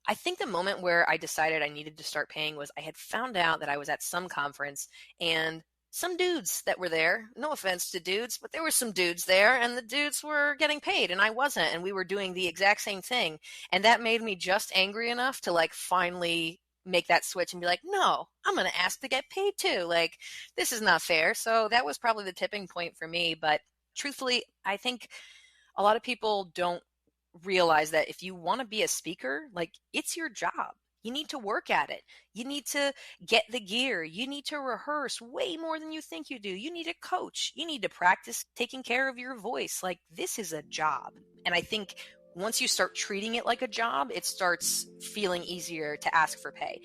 I think the moment where I decided I needed to start paying was I had found out that I was at some conference and some dudes that were there, no offense to dudes, but there were some dudes there and the dudes were getting paid and I wasn't, and we were doing the exact same thing. And that made me just angry enough to like finally make that switch and be like, no, I'm going to ask to get paid too. Like, this is not fair. So that was probably the tipping point for me. But truthfully, I think a lot of people don't realize that if you want to be a speaker, like it's your job. You need to work at it. You need to get the gear. You need to rehearse way more than you think you do. You need a coach. You need to practice taking care of your voice. Like, this is a job. And I think once you start treating it like a job, it starts feeling easier to ask for pay.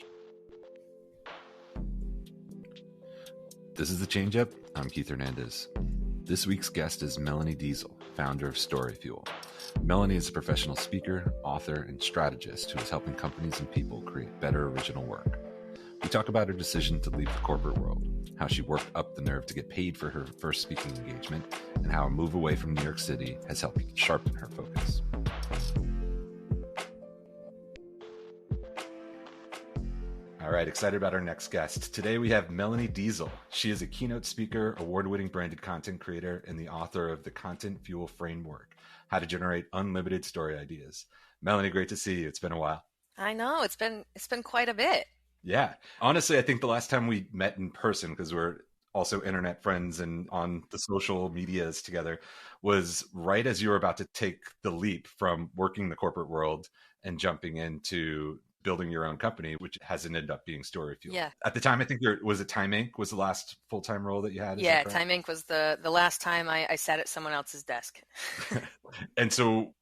This is the Changeup. I'm Keith Hernandez. This week's guest is Melanie Deziel, founder of Story Fuel. Melanie is a professional speaker, author, and strategist who is helping companies and people create better original work. We talk about her decision to leave the corporate world, how she worked up the nerve to get paid for her first speaking engagement, and how a move away from New York City has helped sharpen her focus. All right, excited about our next guest. Today we have Melanie Deziel. She is a keynote speaker, award-winning branded content creator, and the author of the Content Fuel Framework, How to Generate Unlimited Story Ideas. Melanie, great to see you. It's been a while. I know, it's been quite a bit. Yeah. Honestly, I think the last time we met in person, because we're also internet friends and on the social medias together, was right as you were about to take the leap from working the corporate world and jumping into building your own company, which hasn't ended up being Story Fuel. Yeah. At the time, I think was it Time Inc. was the last full-time role that you had? Yeah, Time Inc. was the last time I sat at someone else's desk. And so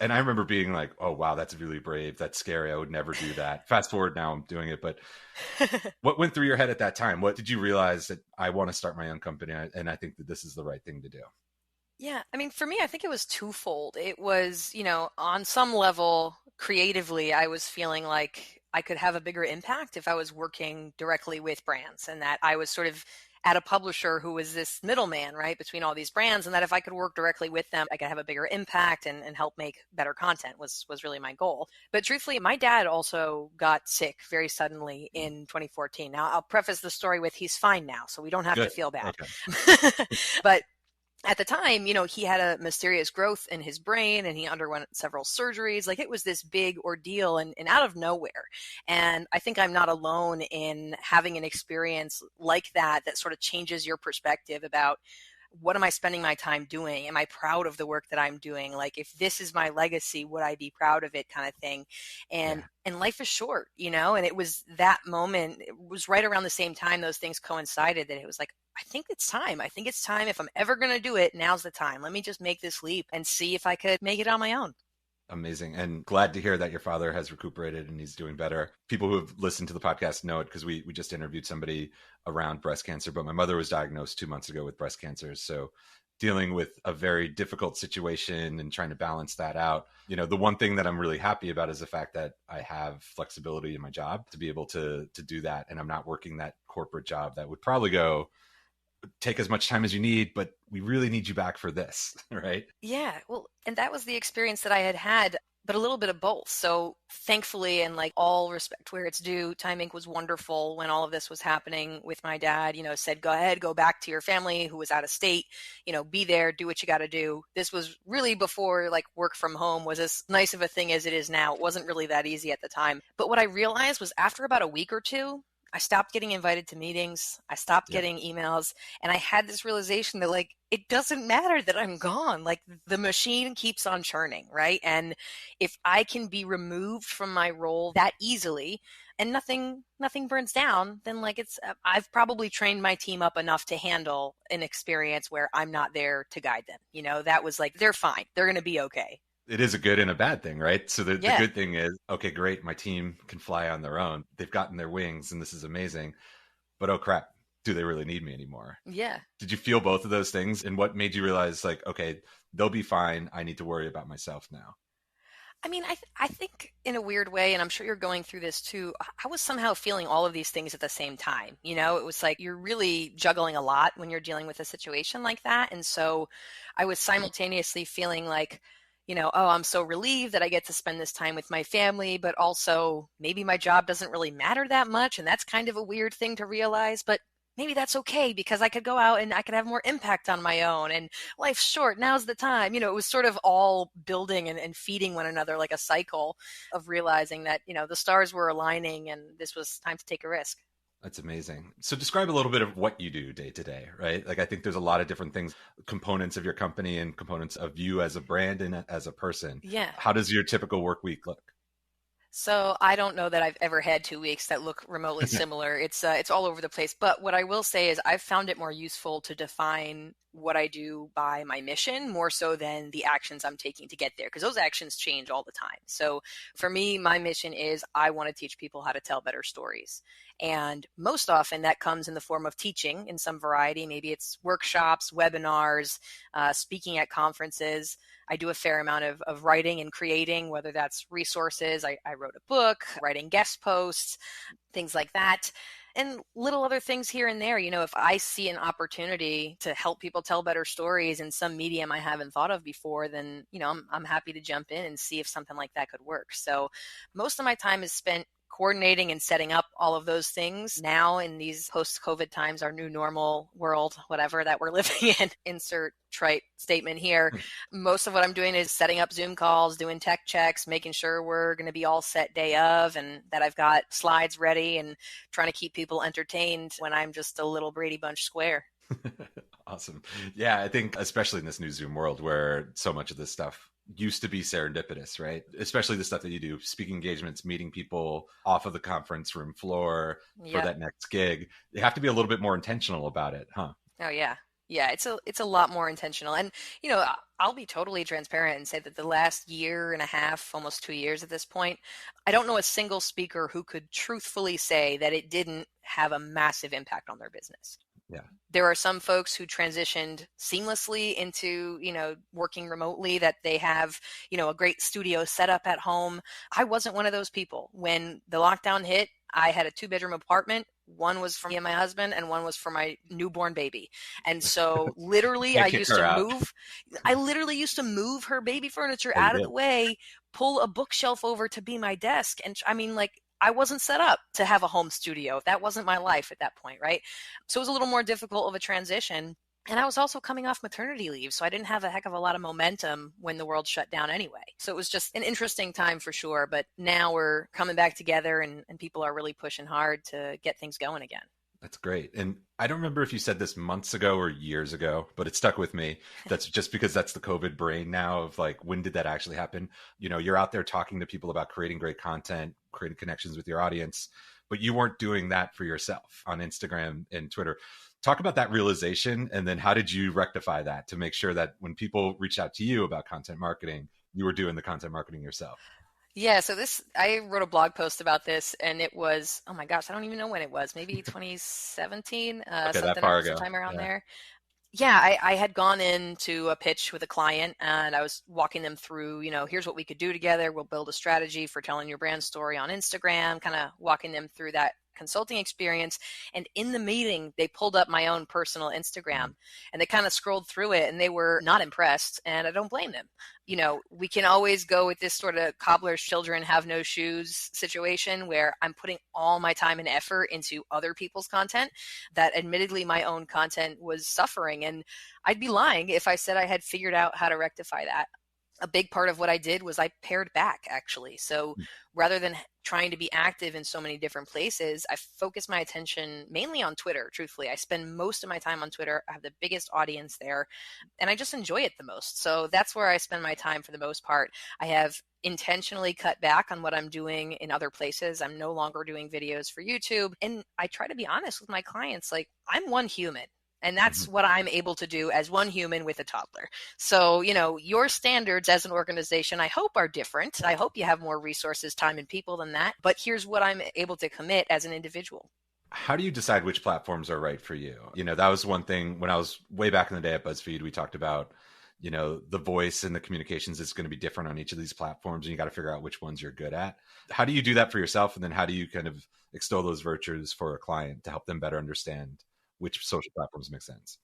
and I remember being like, oh, wow, that's really brave. That's scary. I would never do that. Fast forward, now I'm doing it. But what went through your head at that time? What did you realize that I want to start my own company? And I think that this is the right thing to do. Yeah, I mean, for me, I think it was twofold. It was, on some level, creatively, I was feeling like I could have a bigger impact if I was working directly with brands, and that I was sort of at a publisher who was this middleman, right, between all these brands, and that if I could work directly with them, I could have a bigger impact and help make better content was really my goal. But truthfully, my dad also got sick very suddenly in 2014. Now, I'll preface the story with he's fine now, so we don't have to feel bad. Okay. But at the time, he had a mysterious growth in his brain and he underwent several surgeries. Like, it was this big ordeal and out of nowhere. And I think I'm not alone in having an experience like that sort of changes your perspective about what am I spending my time doing? Am I proud of the work that I'm doing? Like, if this is my legacy, would I be proud of it, kind of thing? And life is short, and it was that moment. It was right around the same time those things coincided that it was like, I think it's time. I think it's time. If I'm ever going to do it, now's the time. Let me just make this leap and see if I could make it on my own. Amazing. And glad to hear that your father has recuperated and he's doing better. People who have listened to the podcast know it because we just interviewed somebody around breast cancer, but my mother was diagnosed 2 months ago with breast cancer. So dealing with a very difficult situation and trying to balance that out. The one thing that I'm really happy about is the fact that I have flexibility in my job to be able to do that. And I'm not working that corporate job that would probably take as much time as you need, but we really need you back for this, right? Yeah, well, and that was the experience that I had, but a little bit of both. So thankfully, and like all respect where it's due, Time Inc. was wonderful when all of this was happening with my dad, said, go ahead, go back to your family who was out of state, be there, do what you got to do. This was really before like work from home was as nice of a thing as it is now. It wasn't really that easy at the time. But what I realized was after about a week or two, I stopped getting invited to meetings. I stopped getting emails. And I had this realization that like, it doesn't matter that I'm gone. Like, the machine keeps on churning, right? And if I can be removed from my role that easily and nothing burns down, then like I've probably trained my team up enough to handle an experience where I'm not there to guide them. That was like, they're fine. They're going to be okay. It is a good and a bad thing, right? So the good thing is, okay, great. My team can fly on their own. They've gotten their wings and this is amazing. But oh crap, do they really need me anymore? Yeah. Did you feel both of those things? And what made you realize like, okay, they'll be fine. I need to worry about myself now. I mean, I think in a weird way, and I'm sure you're going through this too, I was somehow feeling all of these things at the same time. It was like you're really juggling a lot when you're dealing with a situation like that. And so I was simultaneously feeling like, oh, I'm so relieved that I get to spend this time with my family, but also maybe my job doesn't really matter that much. And that's kind of a weird thing to realize, but maybe that's okay because I could go out and I could have more impact on my own, and life's short. Now's the time. It was sort of all building and feeding one another like a cycle of realizing that, the stars were aligning and this was time to take a risk. That's amazing. So describe a little bit of what you do day to day, right? Like I think there's a lot of different things, components of your company and components of you as a brand and as a person. Yeah. How does your typical work week look? So I don't know that I've ever had 2 weeks that look remotely similar. It's all over the place. But what I will say is I've found it more useful to define what I do by my mission more so than the actions I'm taking to get there, because those actions change all the time. So for me, my mission is I want to teach people how to tell better stories. And most often that comes in the form of teaching in some variety. Maybe it's workshops, webinars, speaking at conferences. I do a fair amount of writing and creating, whether that's resources. I wrote a book, writing guest posts, things like that, and little other things here and there. If I see an opportunity to help people tell better stories in some medium I haven't thought of before, then, I'm happy to jump in and see if something like that could work. So most of my time is spent coordinating and setting up all of those things now in these post-COVID times, our new normal world, whatever that we're living in, insert trite statement here. Most of what I'm doing is setting up Zoom calls, doing tech checks, making sure we're going to be all set day of and that I've got slides ready, and trying to keep people entertained when I'm just a little Brady Bunch square. Awesome. Yeah, I think especially in this new Zoom world where so much of this stuff used to be serendipitous, right? Especially the stuff that you do, speaking engagements, meeting people off of the conference room floor for that next gig. You have to be a little bit more intentional about it, huh? Oh yeah. Yeah, it's a lot more intentional. And, I'll be totally transparent and say that the last year and a half, almost 2 years at this point, I don't know a single speaker who could truthfully say that it didn't have a massive impact on their business. Yeah. There are some folks who transitioned seamlessly into, working remotely, that they have, a great studio set up at home. I wasn't one of those people. When the lockdown hit, I had a 2-bedroom apartment. One was for me and my husband, and one was for my newborn baby. And so literally I literally used to move her baby furniture out of the way, pull a bookshelf over to be my desk. And I wasn't set up to have a home studio. That wasn't my life at that point, right? So it was a little more difficult of a transition. And I was also coming off maternity leave, so I didn't have a heck of a lot of momentum when the world shut down anyway. So it was just an interesting time for sure. But now we're coming back together, and people are really pushing hard to get things going again. That's great. And I don't remember if you said this months ago or years ago, but it stuck with me. That's just because that's the COVID brain now of like, when did that actually happen? You're out there talking to people about creating great content, creating connections with your audience, but you weren't doing that for yourself on Instagram and Twitter. Talk about that realization, and then how did you rectify that to make sure that when people reached out to you about content marketing, you were doing the content marketing yourself? Yeah, so I wrote a blog post about this, and it was, oh my gosh, I don't even know when it was, maybe 2017, okay, that far ago. Sometime around there. Yeah, I had gone into a pitch with a client, and I was walking them through, here's what we could do together. We'll build a strategy for telling your brand story on Instagram, kind of walking them through that consulting experience. And in the meeting, they pulled up my own personal Instagram, and they kind of scrolled through it, and they were not impressed, and I don't blame them. We can always go with this sort of cobbler's children have no shoes situation where I'm putting all my time and effort into other people's content that admittedly my own content was suffering. And I'd be lying if I said I had figured out how to rectify that. A big part of what I did was I pared back, actually. So rather than trying to be active in so many different places, I focused my attention mainly on Twitter, truthfully. I spend most of my time on Twitter. I have the biggest audience there, and I just enjoy it the most. So that's where I spend my time for the most part. I have intentionally cut back on what I'm doing in other places. I'm no longer doing videos for YouTube. And I try to be honest with my clients, like, I'm one human. And that's what I'm able to do as one human with a toddler. So, your standards as an organization, I hope, are different. I hope you have more resources, time, and people than that. But here's what I'm able to commit as an individual. How do you decide which platforms are right for you? That was one thing when I was way back in the day at BuzzFeed, we talked about, the voice and the communications is going to be different on each of these platforms, and you got to figure out which ones you're good at. How do you do that for yourself? And then how do you kind of extol those virtues for a client to help them better understand which social platforms make sense?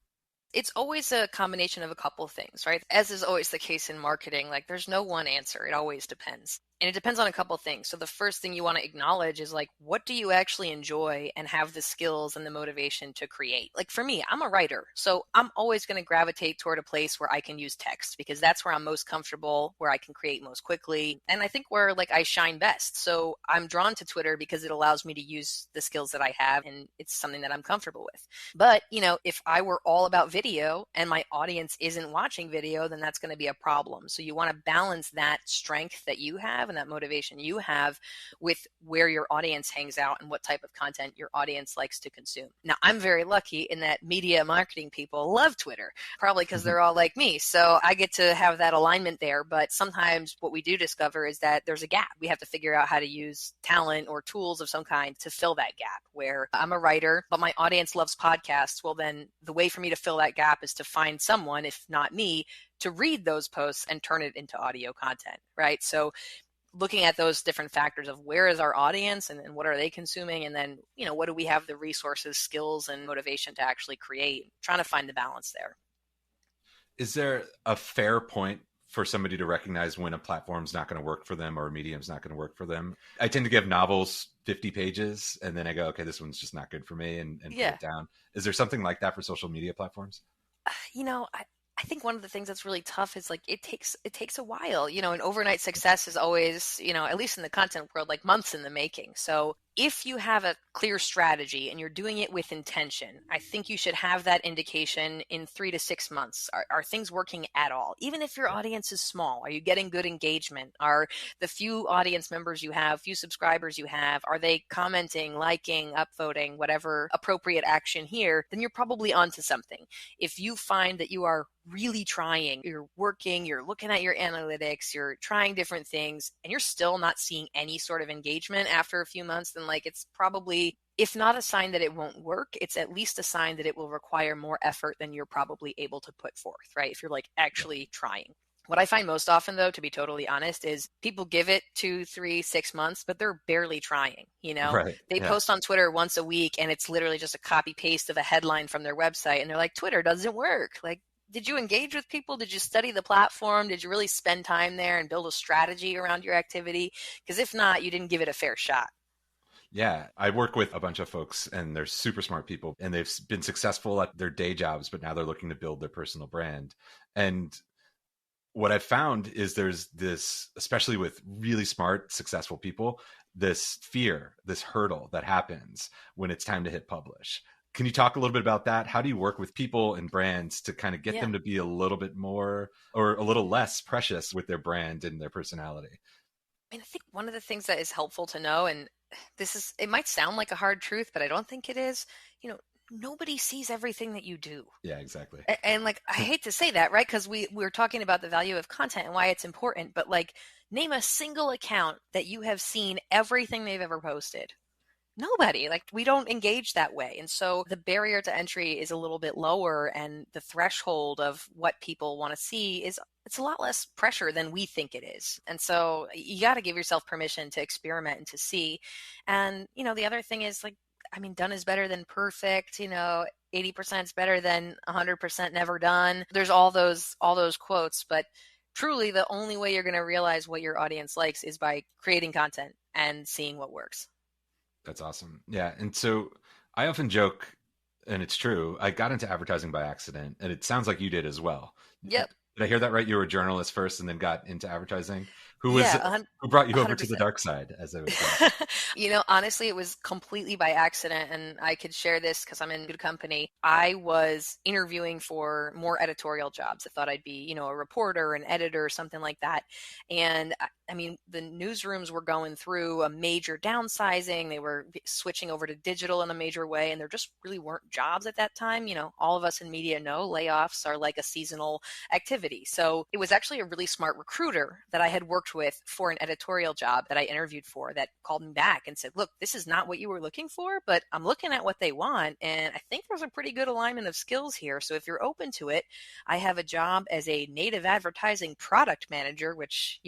It's always a combination of a couple of things, right? As is always the case in marketing, like there's no one answer. It always depends. And it depends on a couple of things. So the first thing you want to acknowledge is like, what do you actually enjoy and have the skills and the motivation to create? Like for me, I'm a writer. So I'm always going to gravitate toward a place where I can use text because that's where I'm most comfortable, where I can create most quickly. And I think where like I shine best. So I'm drawn to Twitter because it allows me to use the skills that I have and it's something that I'm comfortable with. But, if I were all about video and my audience isn't watching video, then that's going to be a problem. So you want to balance that strength that you have and that motivation you have with where your audience hangs out and what type of content your audience likes to consume. Now, I'm very lucky in that media marketing people love Twitter, probably because they're all like me. So I get to have that alignment there. But sometimes what we do discover is that there's a gap. We have to figure out how to use talent or tools of some kind to fill that gap where I'm a writer, but my audience loves podcasts. Well, then the way for me to fill that gap is to find someone, if not me, to read those posts and turn it into audio content, right? So looking at those different factors of where is our audience and what are they consuming, and then, what do we have the resources, skills, and motivation to actually create, trying to find the balance there. Is there a fair point for somebody to recognize when a platform's not going to work for them or a medium's not going to work for them? I tend to give novels 50 pages and then I go, okay, this one's just not good for me, and put it down. Is there something like that for social media platforms? I think one of the things that's really tough is like it takes a while, and overnight success is always, at least in the content world, like months in the making. So if you have a clear strategy and you're doing it with intention, I think you should have that indication in 3 to 6 months. Are things working at all? Even if your audience is small, are you getting good engagement? Are the few audience members you have, few subscribers you have, are they commenting, liking, upvoting, whatever appropriate action here? Then you're probably onto something. If you find that you are really trying, you're working, you're looking at your analytics, you're trying different things, and you're still not seeing any sort of engagement after a few months, then like it's probably, if not a sign that it won't work, it's at least a sign that it will require more effort than you're probably able to put forth, right? If you're like actually trying. What I find most often, though, to be totally honest, is people give it 2, 3, 6 months, but they're barely trying. Right. They post on Twitter once a week and it's literally just a copy paste of a headline from their website. And they're like, Twitter doesn't work. Like, did you engage with people? Did you study the platform? Did you really spend time there and build a strategy around your activity? Because if not, you didn't give it a fair shot. Yeah, I work with a bunch of folks and they're super smart people and they've been successful at their day jobs, but now they're looking to build their personal brand. And what I've found is there's this, especially with really smart, successful people, this fear, this hurdle that happens when it's time to hit publish. Can you talk a little bit about that? How do you work with people and brands to kind of get them to be a little bit more or a little less precious with their brand and their personality? I mean, I think one of the things that is helpful to know, and it might sound like a hard truth, but I don't think it is, nobody sees everything that you do. Yeah, exactly. And like, I hate to say that, right? Because we're talking about the value of content and why it's important, but like, name a single account that you have seen everything they've ever posted. Nobody. Like, we don't engage that way. And so the barrier to entry is a little bit lower, and the threshold of what people want to see it's a lot less pressure than we think it is. And so you got to give yourself permission to experiment and to see. And, the other thing is like, I mean, done is better than perfect, 80% is better than 100% never done. There's all those quotes, but truly the only way you're going to realize what your audience likes is by creating content and seeing what works. That's awesome. Yeah. And so I often joke, and it's true, I got into advertising by accident, and it sounds like you did as well. Yep. Did I hear that right? You were a journalist first and then got into advertising? Who brought you over 100%. To the dark side, as I would say? Honestly, it was completely by accident, and I could share this because I'm in good company. I was interviewing for more editorial jobs. I thought I'd be, a reporter, an editor, something like that. And I mean, the newsrooms were going through a major downsizing. They were switching over to digital in a major way, and there just really weren't jobs at that time. All of us in media know layoffs are like a seasonal activity. So it was actually a really smart recruiter that I had worked with for an editorial job that I interviewed for that called me back and said, look, this is not what you were looking for, but I'm looking at what they want, and I think there's a pretty good alignment of skills here. So if you're open to it, I have a job as a native advertising product manager, which,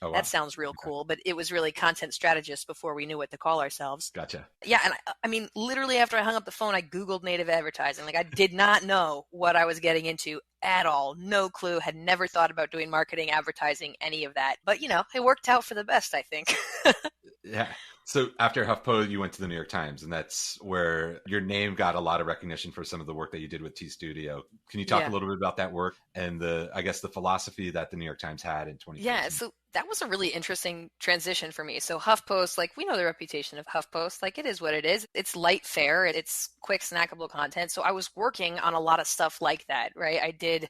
Oh, That wow. sounds real Okay. cool, but it was really content strategist before we knew what to call ourselves. Gotcha. Yeah, and I mean, literally after I hung up the phone, I Googled native advertising. Like, I did not know what I was getting into at all. No clue. Had never thought about doing marketing, advertising, any of that. But, it worked out for the best, I think. Yeah. So after HuffPo, you went to the New York Times, and that's where your name got a lot of recognition for some of the work that you did with T Studio. Can you talk a Yeah. little bit about that work and I guess, the philosophy that the New York Times had in Yeah, 2014? so that was a really interesting transition for me. So HuffPost, like we know the reputation of HuffPost, like it is what it is. It's light fare, it's quick snackable content. So I was working on a lot of stuff like that, right? I did,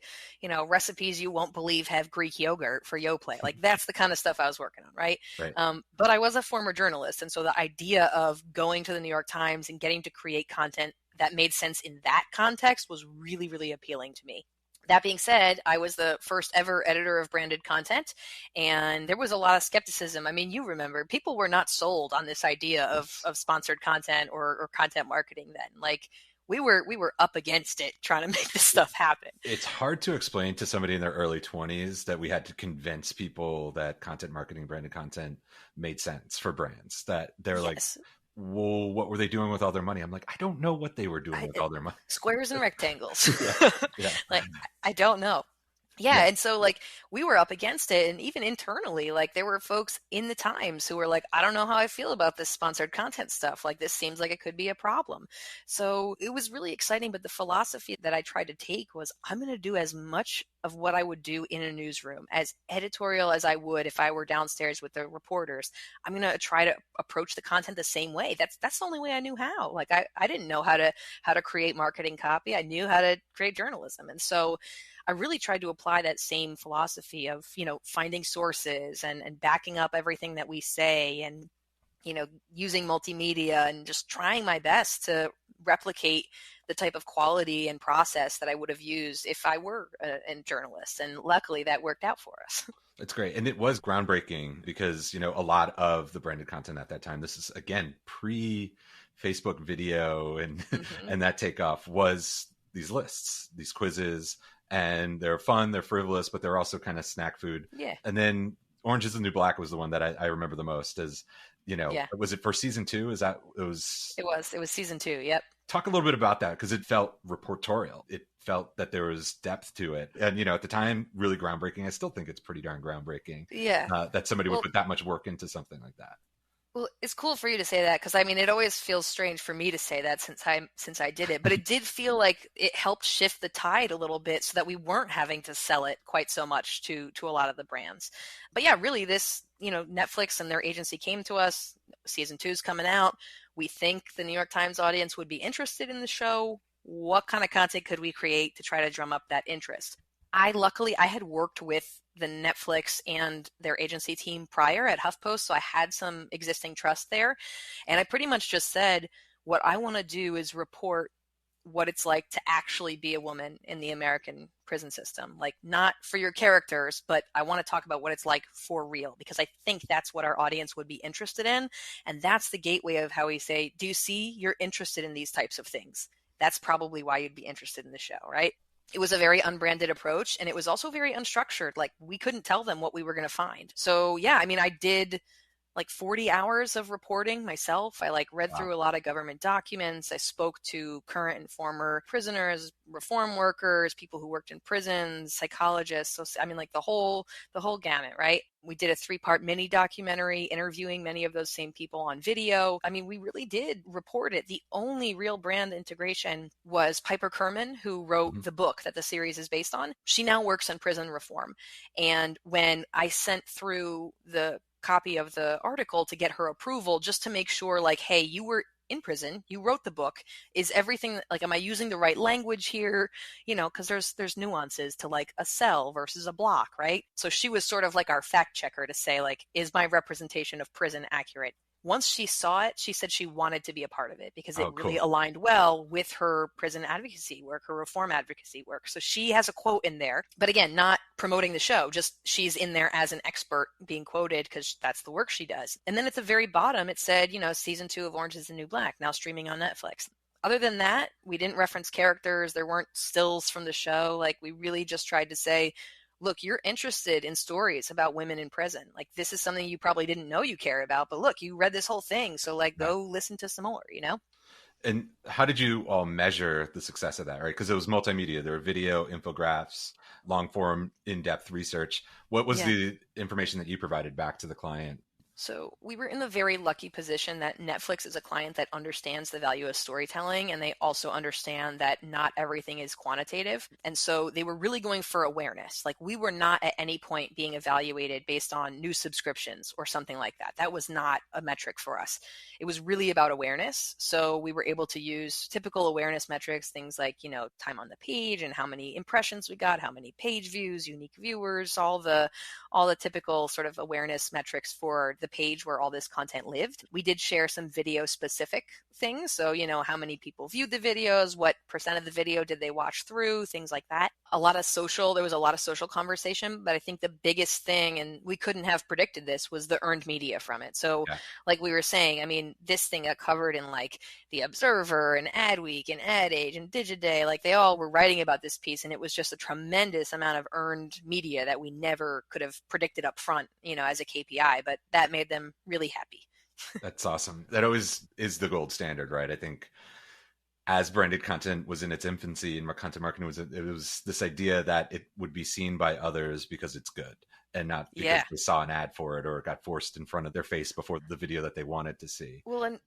recipes you won't believe have Greek yogurt for Yoplait. Like that's the kind of stuff I was working on, right? Right. But I was a former journalist, and so the idea of going to the New York Times and getting to create content that made sense in that context was really, really appealing to me. That being said, I was the first ever editor of branded content, and there was a lot of skepticism. I mean, you remember, people were not sold on this idea of, Yes. of sponsored content or content marketing then. Like we were up against it trying to make this stuff happen. It's hard to explain to somebody in their early 20s that we had to convince people that content marketing, branded content made sense for brands, that they're like, Yes, well, what were they doing with all their money? I'm like, I don't know what they were doing I, with all their money. squares and rectangles. Yeah. Yeah. Like I don't know. Yeah, Yeah. and so like we were up against it, and even internally, like there were folks in the Times who were like, I don't know how I feel about this sponsored content stuff. Like this seems like it could be a problem. So it was really exciting, but the philosophy that I tried to take was I'm going to do as much of what I would do in a newsroom, as editorial as I would if I were downstairs with the reporters. I'm going to try to approach the content the same way. That's the only way I knew how. Like I didn't know how to create marketing copy. I knew how to create journalism. And so I really tried to apply that same philosophy of, finding sources and backing up everything that we say, and, using multimedia and just trying my best to replicate the type of quality and process that I would have used if I were a journalist. And luckily that worked out for us. It's great. And it was groundbreaking because, a lot of the branded content at that time, this is again pre Facebook video and Hmm. and that takeoff, was these lists, these quizzes, and they're fun, they're frivolous, but they're also kind of snack food. Yeah. And then Orange is the New Black was the one that I remember the most as, Yeah. was it for season two? Is that it was It was season 2. Yep. talk a little bit about that because it felt reportorial. It felt that there was depth to it. And, at the time, really groundbreaking. I still think it's pretty darn groundbreaking Yeah. that somebody would Well, put that much work into something like that. Well, it's cool for you to say that because I mean, it always feels strange for me to say that since I did it, but it did feel like it helped shift the tide a little bit so that we weren't having to sell it quite so much to a lot of the brands. But yeah, really, this Netflix and their agency came to us. Season 2 is coming out. We think the New York Times audience would be interested in the show. What kind of content could we create to try to drum up that interest? I had worked with the Netflix and their agency team prior at HuffPost, so I had some existing trust there. And I pretty much just said, what I want to do is report what it's like to actually be a woman in the American prison system. Like, not for your characters, but I want to talk about what it's like for real, because I think that's what our audience would be interested in. And that's the gateway of how we say, do you see, you're interested in these types of things. That's probably why you'd be interested in the show, right? It was a very unbranded approach, and it was also very unstructured. Like, we couldn't tell them what we were going to find. So yeah, I mean, I did like 40 hours of reporting myself. I like read Wow. through a lot of government documents. I spoke to current and former prisoners, reform workers, people who worked in prisons, psychologists. So I mean, like the whole gamut, right? We did a 3-part mini documentary interviewing many of those same people on video. I mean, we really did report it. The only real brand integration was Piper Kerman, who wrote Mhm. the book that the series is based on. She now works in prison reform. And when I sent through the copy of the article to get her approval, just to make sure, like, hey, you were in prison, you wrote the book, is everything, like, am I using the right language here? Because there's nuances to like a cell versus a block, right? So she was sort of like our fact checker to say, like, is my representation of prison accurate? Once she saw it, she said she wanted to be a part of it because it Oh, really cool. aligned well with her prison advocacy work, her reform advocacy work. So she has a quote in there, but again, not promoting the show, just she's in there as an expert being quoted because that's the work she does. And then at the very bottom, it said, season 2 of Orange is the New Black, now streaming on Netflix. Other than that, we didn't reference characters. There weren't stills from the show. Like, we really just tried to say, look, you're interested in stories about women in prison. Like, this is something you probably didn't know you care about, but look, you read this whole thing. So like, Yeah. go listen to some more, you know? And how did you all measure the success of that, right? Because it was multimedia. There were video, infographics, long form, in depth research. What was Yeah. the information that you provided back to the client? So we were in the very lucky position that Netflix is a client that understands the value of storytelling, and they also understand that not everything is quantitative. And so they were really going for awareness. Like, we were not at any point being evaluated based on new subscriptions or something like that. That was not a metric for us. It was really about awareness. So we were able to use typical awareness metrics, things like, time on the page and how many impressions we got, how many page views, unique viewers, all the typical sort of awareness metrics for the page where all this content lived. We did share some video specific things. So, how many people viewed the videos, what percent of the video did they watch through, things like that. There was a lot of social conversation, but I think the biggest thing, and we couldn't have predicted this, was the earned media from it. So Yeah. like we were saying, I mean, this thing got covered in like the Observer and Adweek and Ad Age and Digiday. Like, they all were writing about this piece, and it was just a tremendous amount of earned media that we never could have predicted up front, as a KPI, but that made them really happy. That's awesome. That always is the gold standard, right? I think as branded content was in its infancy and content marketing it was this idea that it would be seen by others because it's good and not because Yeah. they saw an ad for it or it got forced in front of their face before the video that they wanted to see. Well, and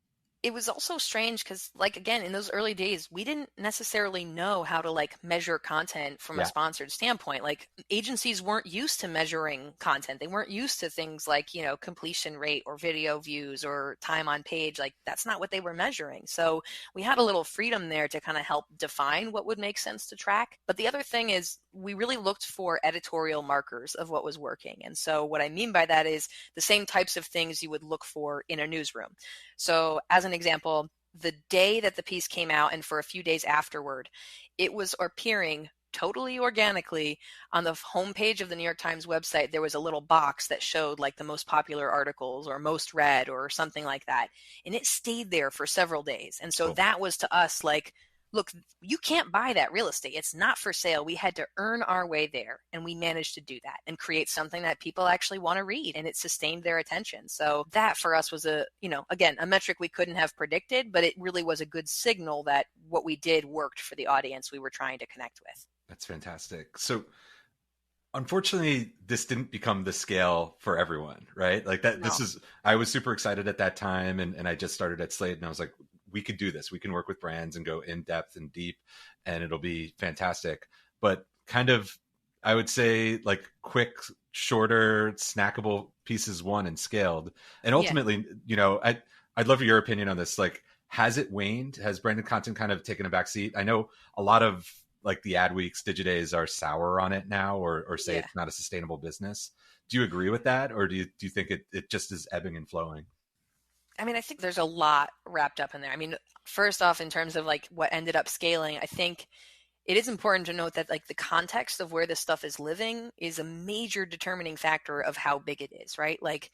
it was also strange because, like, again, in those early days, we didn't necessarily know how to like measure content from a Yeah. sponsored standpoint. Like, agencies weren't used to measuring content. They weren't used to things like, completion rate or video views or time on page. Like, that's not what they were measuring. So we had a little freedom there to kind of help define what would make sense to track. But the other thing is, we really looked for editorial markers of what was working. And so what I mean by that is the same types of things you would look for in a newsroom. So as an example, the day that the piece came out and for a few days afterward, it was appearing totally organically on the homepage of the New York Times website. There was a little box that showed like the most popular articles or most read or something like that. And it stayed there for several days. And so Cool. that was to us like, look, you can't buy that real estate. It's not for sale. We had to earn our way there, and we managed to do that and create something that people actually want to read, and it sustained their attention. So that for us was again, a metric we couldn't have predicted, but it really was a good signal that what we did worked for the audience we were trying to connect with. That's fantastic. So unfortunately, this didn't become the scale for everyone, right? Like that, No. I was super excited at that time and I just started at Slate and I was like, we could do this. We can work with brands and go in depth and deep and it'll be fantastic. But kind of, I would say like quick, shorter, snackable pieces won and scaled. And Yeah. ultimately, I'd love your opinion on this. Like, has it waned? Has branded content kind of taken a back seat? I know a lot of like the ad weeks, Digidays are sour on it now or say Yeah. it's not a sustainable business. Do you agree with that? Or do you think it just is ebbing and flowing? I mean, I think there's a lot wrapped up in there. I mean, first off, in terms of like what ended up scaling, I think it is important to note that like the context of where this stuff is living is a major determining factor of how big it is, right? Like,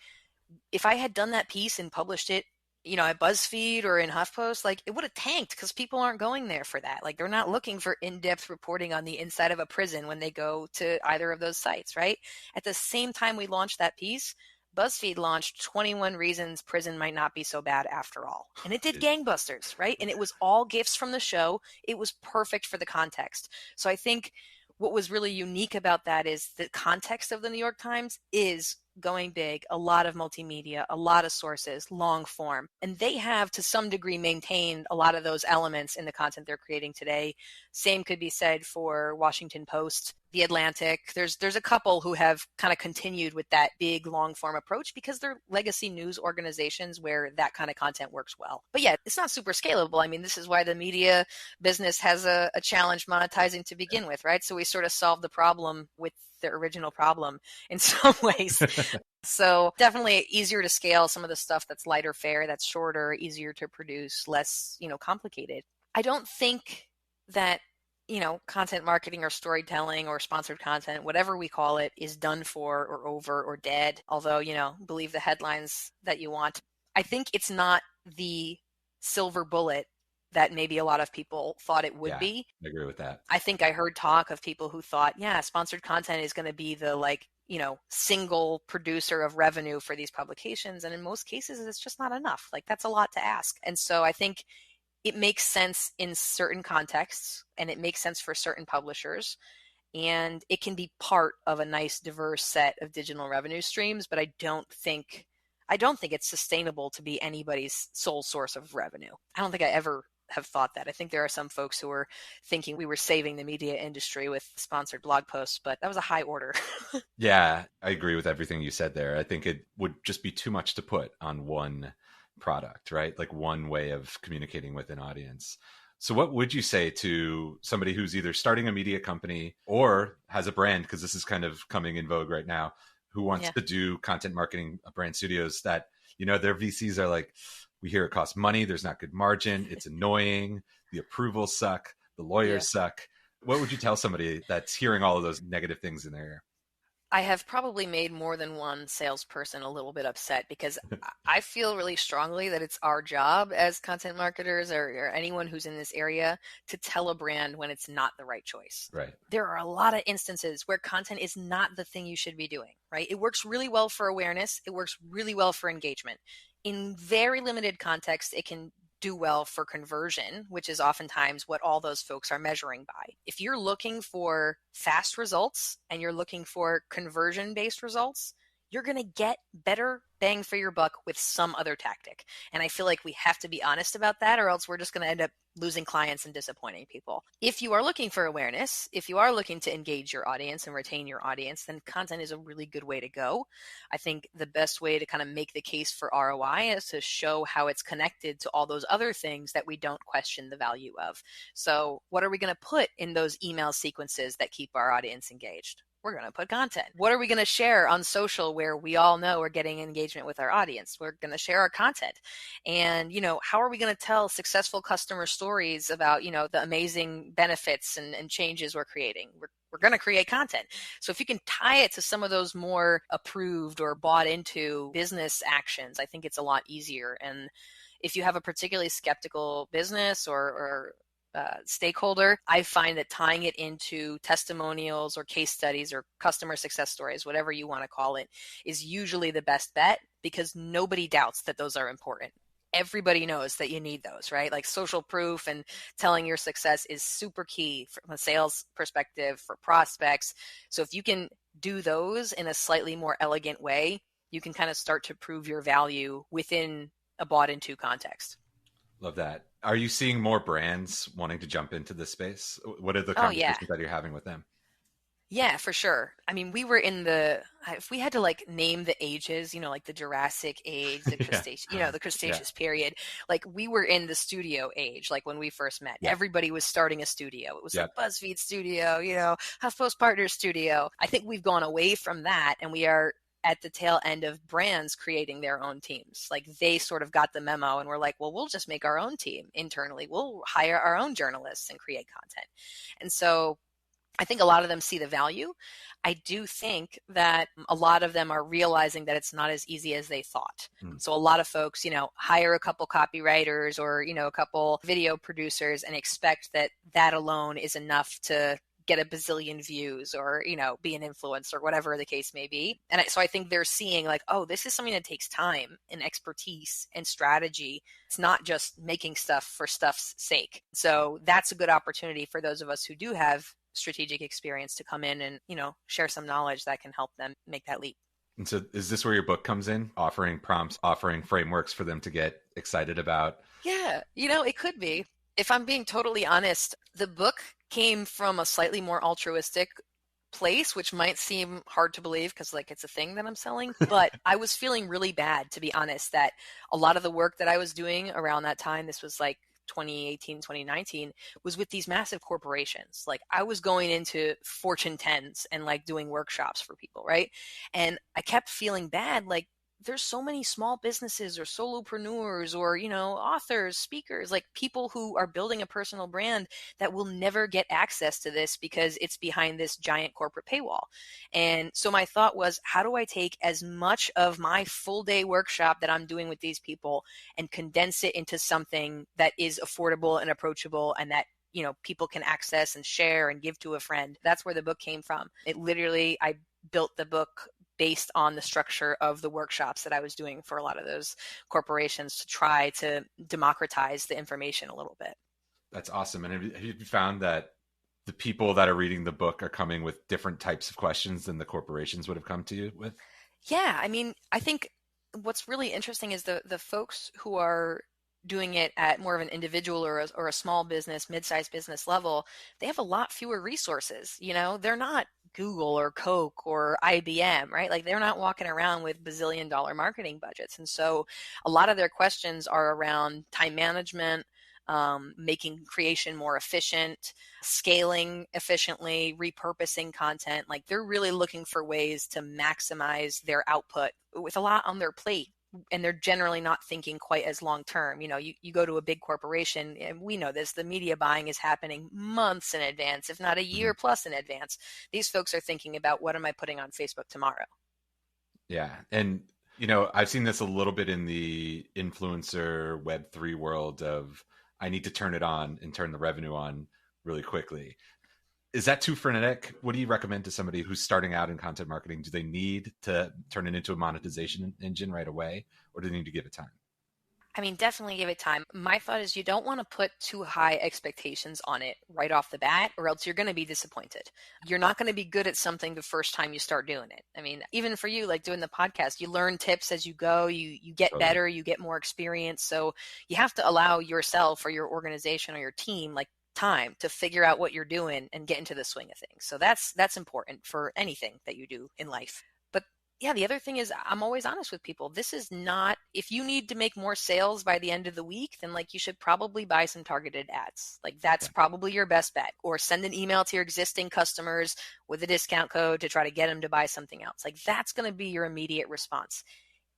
if I had done that piece and published it, at BuzzFeed or in HuffPost, like, it would have tanked because people aren't going there for that. Like, they're not looking for in-depth reporting on the inside of a prison when they go to either of those sites, right? At the same time we launched that piece, BuzzFeed launched 21 Reasons Prison Might Not Be So Bad After All. And it did gangbusters, right? And it was all gifts from the show. It was perfect for the context. So I think what was really unique about that is the context of the New York Times is going big, a lot of multimedia, a lot of sources, long form. And they have to some degree maintained a lot of those elements in the content they're creating today. Same could be said for Washington Post, The Atlantic. There's a couple who have kind of continued with that big long form approach because they're legacy news organizations where that kind of content works well. But yeah, it's not super scalable. I mean, this is why the media business has a challenge monetizing to begin with, right? So we sort of solved the problem with the original problem in some ways. So definitely easier to scale some of the stuff that's lighter fare, that's shorter, easier to produce, less, complicated. I don't think that, content marketing or storytelling or sponsored content, whatever we call it, is done for or over or dead. Although, believe the headlines that you want. I think it's not the silver bullet that maybe a lot of people thought it would Yeah, be. I agree with that. I think I heard talk of people who thought, yeah, sponsored content is going to be the single producer of revenue for these publications. And in most cases, it's just not enough. Like that's a lot to ask. And so I think it makes sense in certain contexts and it makes sense for certain publishers. And it can be part of a nice diverse set of digital revenue streams, but I don't think it's sustainable to be anybody's sole source of revenue. I don't think I ever have thought that. I think there are some folks who were thinking we were saving the media industry with sponsored blog posts, but that was a high order. Yeah, I agree with everything you said there. I think it would just be too much to put on one product, right? Like one way of communicating with an audience. So what would you say to somebody who's either starting a media company or has a brand, because this is kind of coming in vogue right now, who wants Yeah. to do content marketing brand studios that, their VCs are like, we hear it costs money, there's not good margin, it's annoying, the approvals suck, the Yeah. lawyers suck. What would you tell somebody that's hearing all of those negative things in their ear? I have probably made more than one salesperson a little bit upset because I feel really strongly that it's our job as content marketers or anyone who's in this area to tell a brand when it's not the right choice. Right. There are a lot of instances where content is not the thing you should be doing, right? It works really well for awareness. It works really well for engagement. In very limited context, it can do well for conversion, which is oftentimes what all those folks are measuring by. If you're looking for fast results and you're looking for conversion-based results, you're going to get better bang for your buck with some other tactic. And I feel like we have to be honest about that, or else we're just going to end up losing clients and disappointing people. If you are looking for awareness, if you are looking to engage your audience and retain your audience, then content is a really good way to go. I think the best way to kind of make the case for ROI is to show how it's connected to all those other things that we don't question the value of. So what are we going to put in those email sequences that keep our audience engaged? We're going to put content. What are we going to share on social where we all know we're getting engagement with our audience? We're going to share our content. And, how are we going to tell successful customer stories about, the amazing benefits and changes we're creating? We're going to create content. So if you can tie it to some of those more approved or bought into business actions, I think it's a lot easier. And if you have a particularly skeptical business or stakeholder, I find that tying it into testimonials or case studies or customer success stories, whatever you want to call it, is usually the best bet because nobody doubts that those are important. Everybody knows that you need those, right? Like social proof and telling your success is super key from a sales perspective for prospects. So if you can do those in a slightly more elegant way, you can kind of start to prove your value within a bought into context. Love that. Are you seeing more brands wanting to jump into this space? What are the Oh, yeah. conversations that you're having with them? Yeah, for sure. I mean, we were if we had to like name the ages, like the Jurassic age, the Yeah. the Cretaceous period, like we were in the studio age, like when we first met. Yeah. Everybody was starting a studio. It was Yeah. like BuzzFeed Studio, HuffPost Partners Studio. I think we've gone away from that and we are at the tail end of brands creating their own teams. Like they sort of got the memo and we're like, well, we'll just make our own team internally. We'll hire our own journalists and create content. And so I think a lot of them see the value. I do think that a lot of them are realizing that it's not as easy as they thought. So a lot of folks, hire a couple copywriters or, a couple video producers and expect that that alone is enough to get a bazillion views or, be an influencer, whatever the case may be. And so I think they're seeing like, oh, this is something that takes time and expertise and strategy. It's not just making stuff for stuff's sake. So that's a good opportunity for those of us who do have strategic experience to come in and, share some knowledge that can help them make that leap. And so is this where your book comes in, offering prompts, offering frameworks for them to get excited about? Yeah, it could be. If I'm being totally honest, the book came from a slightly more altruistic place, which might seem hard to believe because like it's a thing that I'm selling, but I was feeling really bad, to be honest, that a lot of the work that I was doing around that time, this was like 2018, 2019, was with these massive corporations. Like I was going into Fortune 10s and like doing workshops for people, right? And I kept feeling bad, like there's so many small businesses or solopreneurs or, authors, speakers, like people who are building a personal brand that will never get access to this because it's behind this giant corporate paywall. And so my thought was, how do I take as much of my full day workshop that I'm doing with these people and condense it into something that is affordable and approachable and that people can access and share and give to a friend. That's where the book came from. It literally, I built the book based on the structure of the workshops that I was doing for a lot of those corporations to try to democratize the information a little bit. That's awesome. And have you found that the people that are reading the book are coming with different types of questions than the corporations would have come to you with? Yeah, I mean, I think what's really interesting is the folks who are doing it at more of an individual or a small business, mid-sized business level, they have a lot fewer resources. They're not Google or Coke or IBM, right? Like they're not walking around with bazillion-dollar marketing budgets. And so a lot of their questions are around time management, making creation more efficient, scaling efficiently, repurposing content. Like they're really looking for ways to maximize their output with a lot on their plate. And they're generally not thinking quite as long term. You go to a big corporation, and we know this, the media buying is happening months in advance, if not a year plus in advance. These folks are thinking about, what am I putting on Facebook tomorrow? Yeah. And, I've seen this a little bit in the influencer Web3 world of, I need to turn it on and turn the revenue on really quickly. Is that too frenetic? What do you recommend to somebody who's starting out in content marketing? Do they need to turn it into a monetization engine right away, or do they need to give it time? I mean, definitely give it time. My thought is you don't want to put too high expectations on it right off the bat, or else you're going to be disappointed. You're not going to be good at something the first time you start doing it. I mean, even for you, like doing the podcast, you learn tips as you go, you get better, you get more experience. So you have to allow yourself or your organization or your team like time to figure out what you're doing and get into the swing of things. So that's important for anything that you do in life. But yeah, the other thing is I'm always honest with people. This is not, if you need to make more sales by the end of the week, then like you should probably buy some targeted ads. Like that's probably your best bet, or send an email to your existing customers with a discount code to try to get them to buy something else. Like that's going to be your immediate response.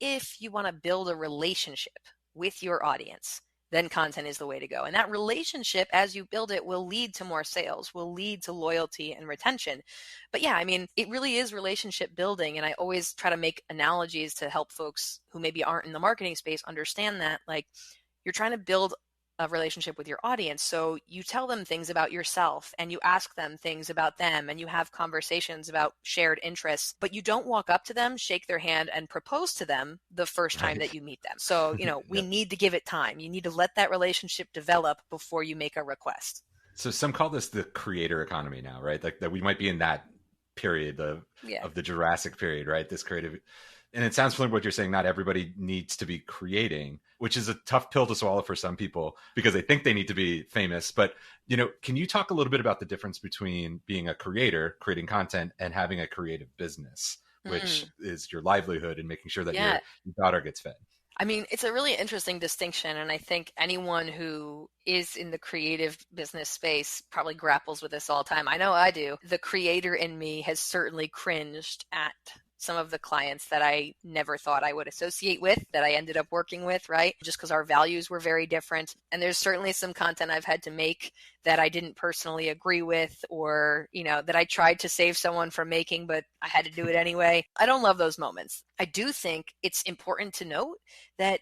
If you want to build a relationship with your audience, then content is the way to go. And that relationship, as you build it, will lead to more sales, will lead to loyalty and retention. But yeah, I mean, it really is relationship building. And I always try to make analogies to help folks who maybe aren't in the marketing space understand that, like, you're trying to build a relationship with your audience. So you tell them things about yourself and you ask them things about them and you have conversations about shared interests, but you don't walk up to them, shake their hand and propose to them the first time that you meet them. So, we need to give it time. You need to let that relationship develop before you make a request. So some call this the creator economy now, right? Like that we might be in that period of the Jurassic period, right? This creative. And it sounds familiar what you're saying. Not everybody needs to be creating, which is a tough pill to swallow for some people because they think they need to be famous. But, can you talk a little bit about the difference between being a creator, creating content, and having a creative business, which is your livelihood and making sure that your daughter gets fed? I mean, it's a really interesting distinction. And I think anyone who is in the creative business space probably grapples with this all the time. I know I do. The creator in me has certainly cringed at some of the clients that I never thought I would associate with, that I ended up working with, right? Just because our values were very different. And there's certainly some content I've had to make that I didn't personally agree with, or, that I tried to save someone from making, but I had to do it anyway. I don't love those moments. I do think it's important to note that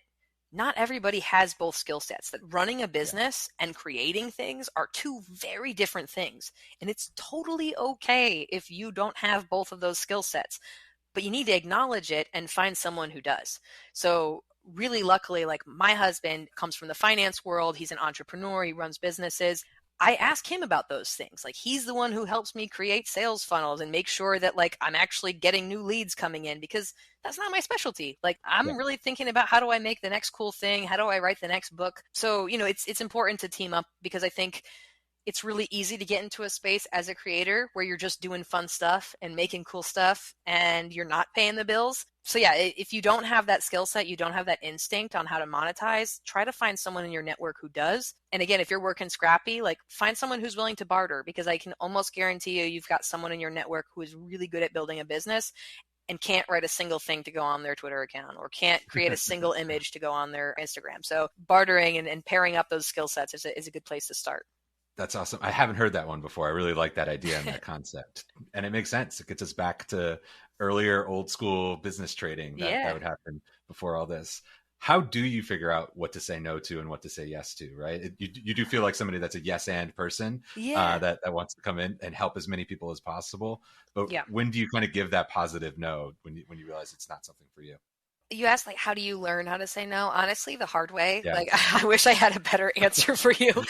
not everybody has both skill sets, that running a business and creating things are two very different things. And it's totally okay if you don't have both of those skill sets. But you need to acknowledge it and find someone who does. So really luckily, like my husband comes from the finance world. He's an entrepreneur. He runs businesses. I ask him about those things. Like he's the one who helps me create sales funnels and make sure that like I'm actually getting new leads coming in, because that's not my specialty. Like I'm really thinking about, how do I make the next cool thing? How do I write the next book? So, it's important to team up, because I think it's really easy to get into a space as a creator where you're just doing fun stuff and making cool stuff and you're not paying the bills. So yeah, if you don't have that skill set, you don't have that instinct on how to monetize, try to find someone in your network who does. And again, if you're working scrappy, like find someone who's willing to barter, because I can almost guarantee you've got someone in your network who is really good at building a business and can't write a single thing to go on their Twitter account or can't create a single image to go on their Instagram. So bartering and pairing up those skill sets is a good place to start. That's awesome. I haven't heard that one before. I really like that idea and that concept. And it makes sense. It gets us back to earlier old school business trading that Yeah. would happen before all this. How do you figure out what to say no to and what to say yes to, right? You do feel like somebody that's a yes and person Yeah. that wants to come in and help as many people as possible. But Yeah. when do you kind of give that positive no when you realize it's not something for you? You asked, like, how do you learn how to say no? Honestly, the hard way. Yeah. Like, I wish I had a better answer for you.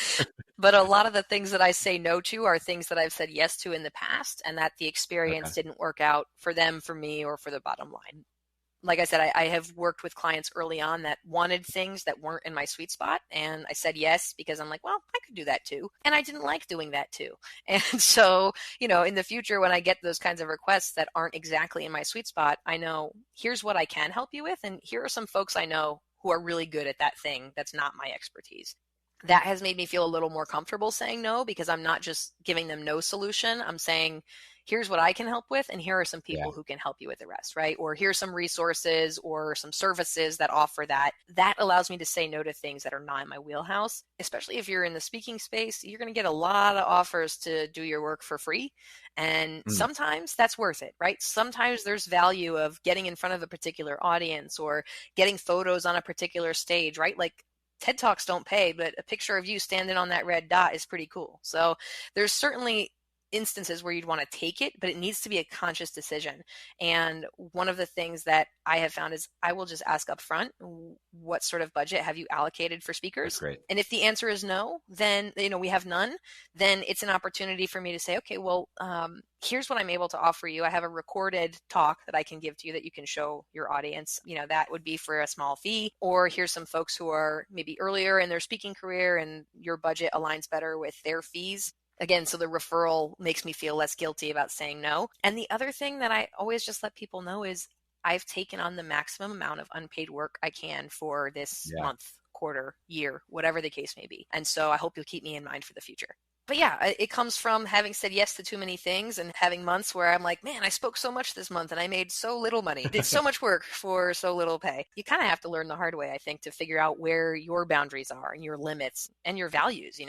But a lot of the things that I say no to are things that I've said yes to in the past, and that the Okay. experience didn't work out for them, for me, or for the bottom line. Like I said, I have worked with clients early on that wanted things that weren't in my sweet spot. And I said yes because I'm like, well, I could do that too. And I didn't like doing that too. And so, in the future, when I get those kinds of requests that aren't exactly in my sweet spot, I know here's what I can help you with. And here are some folks I know who are really good at that thing that's not my expertise. That has made me feel a little more comfortable saying no, because I'm not just giving them no solution. I'm saying, here's what I can help with, and here are some Yeah. people who can help you with the rest, right? Or here's some resources or some services that offer that. That allows me to say no to things that are not in my wheelhouse. Especially if you're in the speaking space, you're going to get a lot of offers to do your work for free. And Mm. sometimes that's worth it, right? Sometimes there's value of getting in front of a particular audience or getting photos on a particular stage, right? Like, TED Talks don't pay, but a picture of you standing on that red dot is pretty cool. So there's certainly instances where you'd want to take it, but it needs to be a conscious decision. And one of the things that I have found is I will just ask up front, what sort of budget have you allocated for That's speakers? great. And if the answer is no, then, we have none, then it's an opportunity for me to say, okay, well, here's what I'm able to offer you. I have a recorded talk that I can give to you that you can show your audience. That would be for a small fee. Or here's some folks who are maybe earlier in their speaking career and your budget aligns better with their fees. Again, so the referral makes me feel less guilty about saying no. And the other thing that I always just let people know is I've taken on the maximum amount of unpaid work I can for this Yeah. month, quarter, year, whatever the case may be. And so I hope you'll keep me in mind for the future. But yeah, it comes from having said yes to too many things and having months where I'm like, man, I spoke so much this month and I made so little money, did so much work for so little pay. You kind of have to learn the hard way, I think, to figure out where your boundaries are and your limits and your values,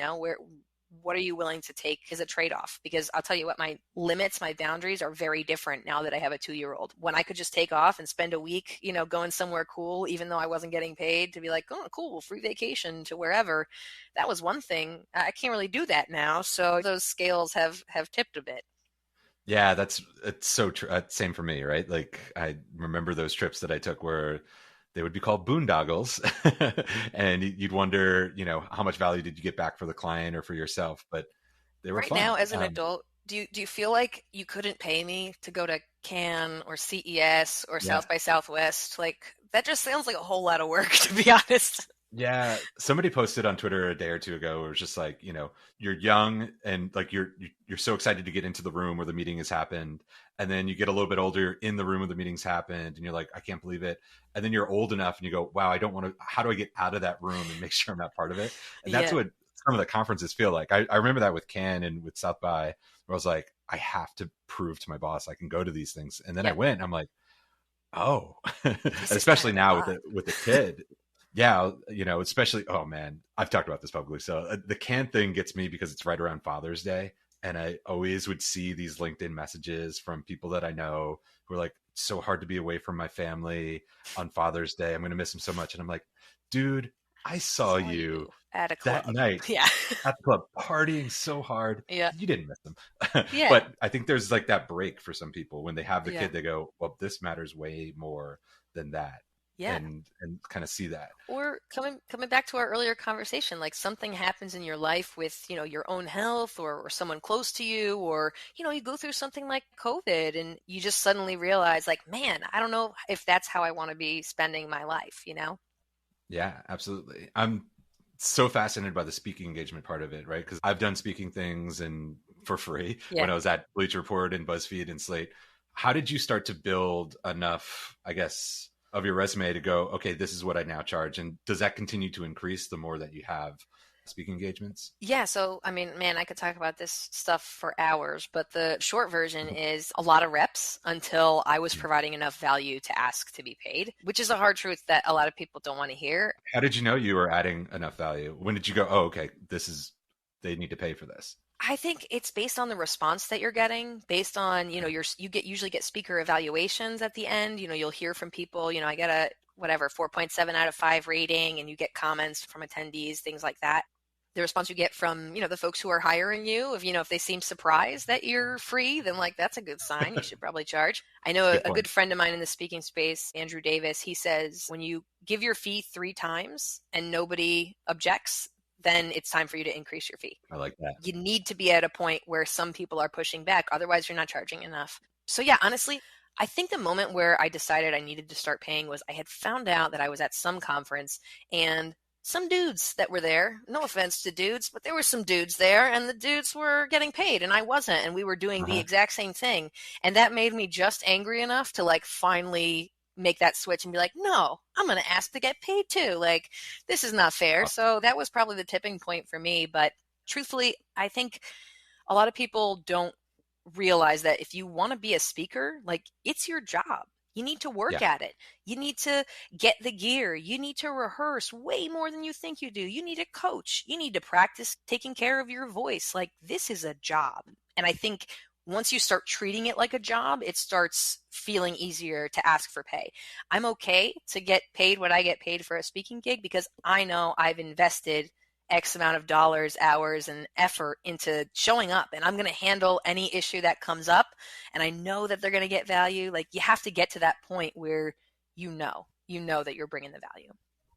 what are you willing to take as a trade-off? Because I'll tell you what, my limits, my boundaries are very different now that I have a 2-year-old. When I could just take off and spend a week, going somewhere cool, even though I wasn't getting paid, to be like, oh, cool, free vacation to wherever. That was one thing. I can't really do that now. So those scales have tipped a bit. Yeah, it's so true. Same for me, right? Like I remember those trips that I took where they would be called boondoggles, and you'd wonder, how much value did you get back for the client or for yourself? But they were Right fun. now, as an adult, do you feel like you couldn't pay me to go to Cannes or CES or Yeah, South by Southwest? Like, that just sounds like a whole lot of work, to be honest. yeah. Somebody posted on Twitter a day or two ago. It was just like, you're young and like you're so excited to get into the room where the meeting has happened, and then you get a little bit older in the room where the meeting's happened, and you're like, I can't believe it. And then you're old enough, and you go, wow, I don't want to. How do I get out of that room and make sure I'm not part of it? And that's Yeah. what some of the conferences feel like. I remember that with Cannes and with South by, where I was like, I have to prove to my boss I can go to these things. And then I Yep. went. And I'm like, oh, This is kind especially of a now lot. with the kid. Yeah, especially, oh man, I've talked about this publicly. So the Cannes thing gets me because it's right around Father's Day. And I always would see these LinkedIn messages from people that I know who are like, it's so hard to be away from my family on Father's Day. I'm going to miss them so much. And I'm like, dude, I saw you At a that club. night Yeah. at the club partying so hard. Yeah. You didn't miss them. Yeah. But I think there's like that break for some people when they have the Yeah. kid, they go, well, this matters way more than that. Yeah. And kind of see that. Or coming back to our earlier conversation, like something happens in your life with, your own health or someone close to you, or, you go through something like COVID and you just suddenly realize like, man, I don't know if that's how I want to be spending my life. Yeah, absolutely. I'm so fascinated by the speaking engagement part of it, right? Because I've done speaking things and for free Yeah. when I was at Bleacher Report and BuzzFeed and Slate. How did you start to build enough, I guess, of your resume to go, okay, this is what I now charge? And does that continue to increase the more that you have speaking engagements? Yeah, so I mean, man, I could talk about this stuff for hours, but the short version is a lot of reps until I was providing enough value to ask to be paid, which is a hard truth that a lot of people don't want to hear. How did you know you were adding enough value? When did you go, oh, okay, they need to pay for this? I think it's based on the response that you're getting, based on, usually get speaker evaluations at the end. You'll hear from people, I get a whatever 4.7 out of 5 rating, and you get comments from attendees, things like that. The response you get from, the folks who are hiring you, if they seem surprised that you're free, then like that's a good sign. You should probably charge. I know Good a point. good friend of mine in the speaking space, Andrew Davis, he says when you give your fee 3 times and nobody objects, then it's time for you to increase your fee. I like that. You need to be at a point where some people are pushing back. Otherwise, you're not charging enough. So yeah, honestly, I think the moment where I decided I needed to start paying was I had found out that I was at some conference and some dudes that were there, no offense to dudes, but there were some dudes there and the dudes were getting paid and I wasn't, and we were doing the exact same thing. And that made me just angry enough to like finally make that switch and be like, no, I'm going to ask to get paid too. Like, this is not fair. So that was probably the tipping point for me. But truthfully, I think a lot of people don't realize that if you want to be a speaker, like it's your job. You need to work at it. You need to get the gear. You need to rehearse way more than you think you do. You need a coach. You need to practice taking care of your voice. Like, this is a job. And I think once you start treating it like a job, it starts feeling easier to ask for pay. I'm okay to get paid what I get paid for a speaking gig because I know I've invested X amount of dollars, hours, and effort into showing up, and I'm going to handle any issue that comes up, and I know that they're going to get value. Like, you have to get to that point where you know that you're bringing the value.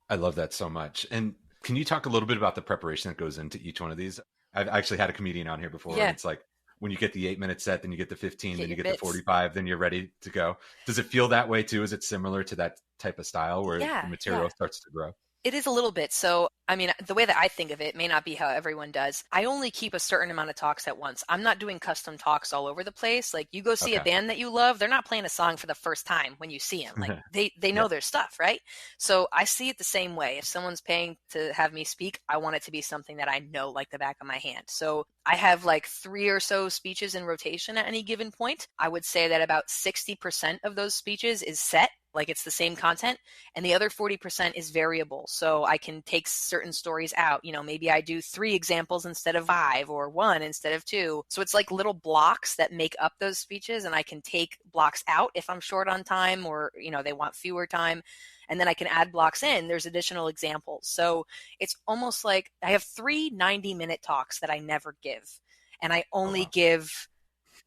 I love that so much. And can you talk a little bit about the preparation that goes into each one of these? I've actually had a comedian on here before, and it's like when you get the 8-minute set, then you get the 15, then you get the 45, then you're ready to go. Does it feel that way too? Is it similar to that type of style where the material starts to grow? It is a little bit. So, I mean, the way that I think of it may not be how everyone does. I only keep a certain amount of talks at once. I'm not doing custom talks all over the place. Like, you go see a band that you love, they're not playing a song for the first time when you see them. Like, they know their stuff, right? So I see it the same way. If someone's paying to have me speak, I want it to be something that I know like the back of my hand. So I have like 3 or so speeches in rotation at any given point. I would say that about 60% of those speeches is set. Like, it's the same content, and the other 40% is variable. So I can take certain stories out. Maybe I do 3 examples instead of 5 or 1 instead of 2. So it's like little blocks that make up those speeches, and I can take blocks out if I'm short on time or, they want fewer time. And then I can add blocks in. There's additional examples. So it's almost like I have 3 90-minute talks that I never give, and I only give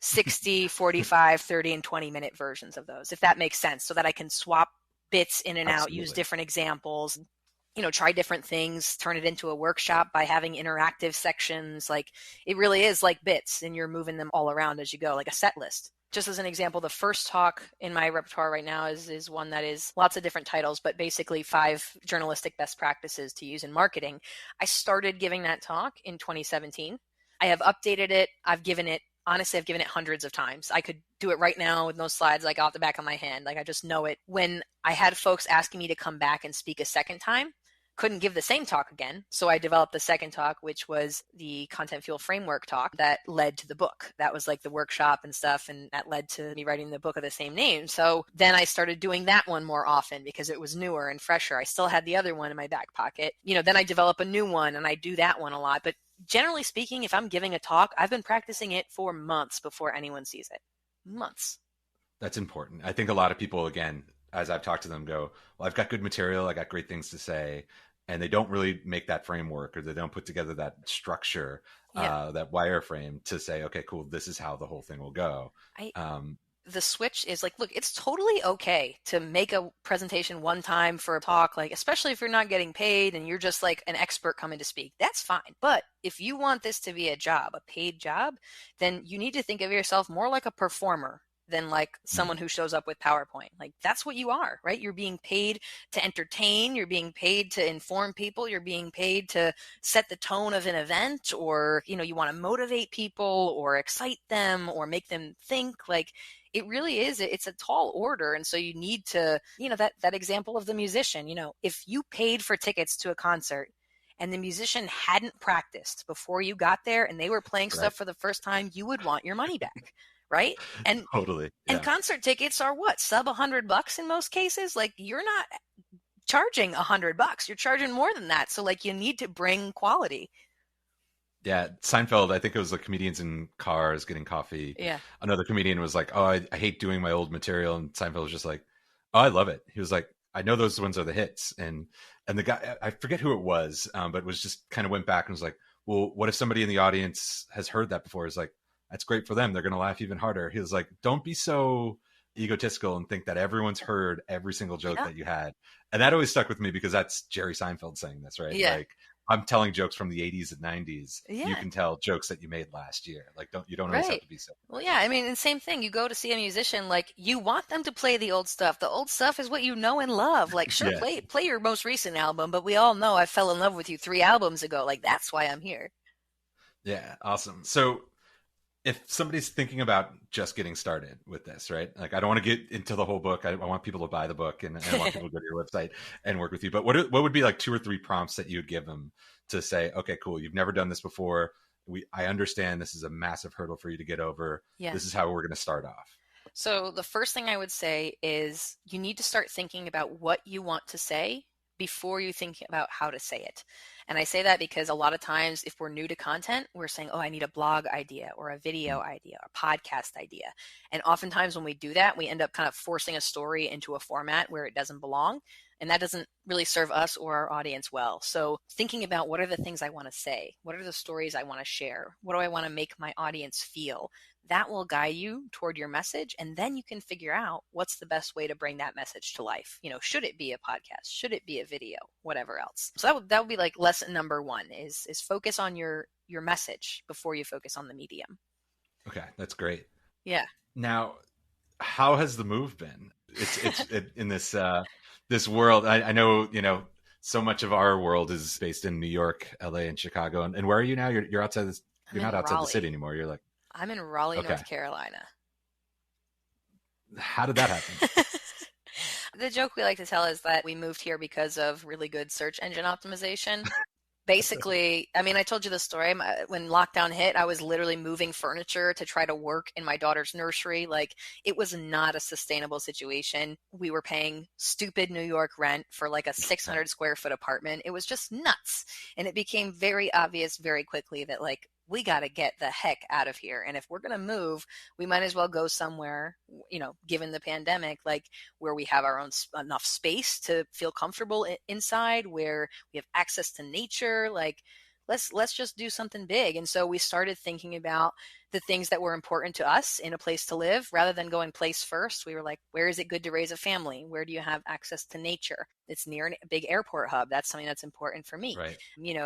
60, 45, 30, and 20-minute versions of those, if that makes sense, so that I can swap bits in and out, use different examples, try different things, turn it into a workshop by having interactive sections. Like, it really is like bits, and you're moving them all around as you go, like a set list. Just as an example, the first talk in my repertoire right now is one that is lots of different titles, but basically 5 journalistic best practices to use in marketing. I started giving that talk in 2017. I have updated it. Honestly, I've given it hundreds of times. I could do it right now with no slides, like off the back of my hand. Like, I just know it. When I had folks asking me to come back and speak a second time, couldn't give the same talk again. So I developed the second talk, which was the Content Fuel Framework talk that led to the book. That was like the workshop and stuff, and that led to me writing the book of the same name. So then I started doing that one more often because it was newer and fresher. I still had the other one in my back pocket. Then I develop a new one and I do that one a lot. But generally speaking, if I'm giving a talk, I've been practicing it for months before anyone sees it. Months. That's important. I think a lot of people, again, as I've talked to them, go, well, I've got good material, I got great things to say, and they don't really make that framework, or they don't put together that structure, that wireframe to say, okay, cool, this is how the whole thing will go. The switch is like, look, it's totally okay to make a presentation one time for a talk, like, especially if you're not getting paid and you're just like an expert coming to speak. That's fine. But if you want this to be a job, a paid job, then you need to think of yourself more like a performer than like someone who shows up with PowerPoint. Like, that's what you are, right? You're being paid to entertain. You're being paid to inform people. You're being paid to set the tone of an event, or, you want to motivate people or excite them or make them think. Like, it really is. It's a tall order. And so you need to, that example of the musician, if you paid for tickets to a concert and the musician hadn't practiced before you got there and they were playing Right. stuff for the first time, you would want your money back, right? Totally. And Yeah. concert tickets are what, sub $100 in most cases? Like, you're not charging $100, you're charging more than that. So like, you need to bring quality. Yeah, Seinfeld, I think it was like comedians in cars getting coffee. Yeah. Another comedian was like, "Oh, I hate doing my old material," and Seinfeld was just like, "Oh, I love it." He was like, "I know those ones are the hits," and the guy, I forget who it was, but was just kind of went back and was like, "Well, what if somebody in the audience has heard that before?" Is like, "That's great for them. They're going to laugh even harder." He was like, "Don't be so egotistical and think that everyone's heard every single joke Yeah. that you had," and that always stuck with me because that's Jerry Seinfeld saying this, right? Yeah. Like, I'm telling jokes from the 80s and 90s. You Yeah. can tell jokes that you made last year. Like, you don't always have Right. to be so. Well, yeah, I mean, and same thing. You go to see a musician, like, you want them to play the old stuff. The old stuff is what you know and love. Like, sure, Yeah. play your most recent album, but we all know I fell in love with you 3 albums ago. Like, that's why I'm here. Yeah. Awesome. So if somebody's thinking about just getting started with this, right? Like, I don't want to get into the whole book. I want people to buy the book, and I want people to go to your website and work with you. But what would be like 2 or 3 prompts that you would give them to say, okay, cool, you've never done this before. I understand this is a massive hurdle for you to get over. Yeah. This is how we're going to start off. So the first thing I would say is you need to start thinking about what you want to say before you think about how to say it. And I say that because a lot of times if we're new to content, we're saying, oh, I need a blog idea or a video idea or a podcast idea. And oftentimes when we do that, we end up kind of forcing a story into a format where it doesn't belong. And that doesn't really serve us or our audience well. So thinking about what are the things I want to say? What are the stories I want to share? What do I want to make my audience feel? That will guide you toward your message. And then you can figure out what's the best way to bring that message to life. You know, should it be a podcast? Should it be a video? Whatever else. So that would be like lesson number one is focus on your message before you focus on the medium. Okay. That's great. Yeah. Now, how has the move been? In this, this world. I know, so much of our world is based in New York, LA, and Chicago. And where are you now? You're outside this. You're not outside Raleigh. The city anymore. You're like, I'm in Raleigh, okay. North Carolina. How did that happen? The joke we like to tell is that we moved here because of really good search engine optimization. Basically, I mean, I told you the story. When lockdown hit, I was literally moving furniture to try to work in my daughter's nursery. Like, it was not a sustainable situation. We were paying stupid New York rent for like a 600 square foot apartment. It was just nuts. And it became very obvious very quickly that, like, we got to get the heck out of here. And if we're going to move, we might as well go somewhere, given the pandemic, like where we have our own enough space to feel comfortable inside, where we have access to nature. Like, let's just do something big. And so we started thinking about the things that were important to us in a place to live rather than going place first. We were like, where is it good to raise a family? Where do you have access to nature? It's near a big airport hub. That's something that's important for me. Right.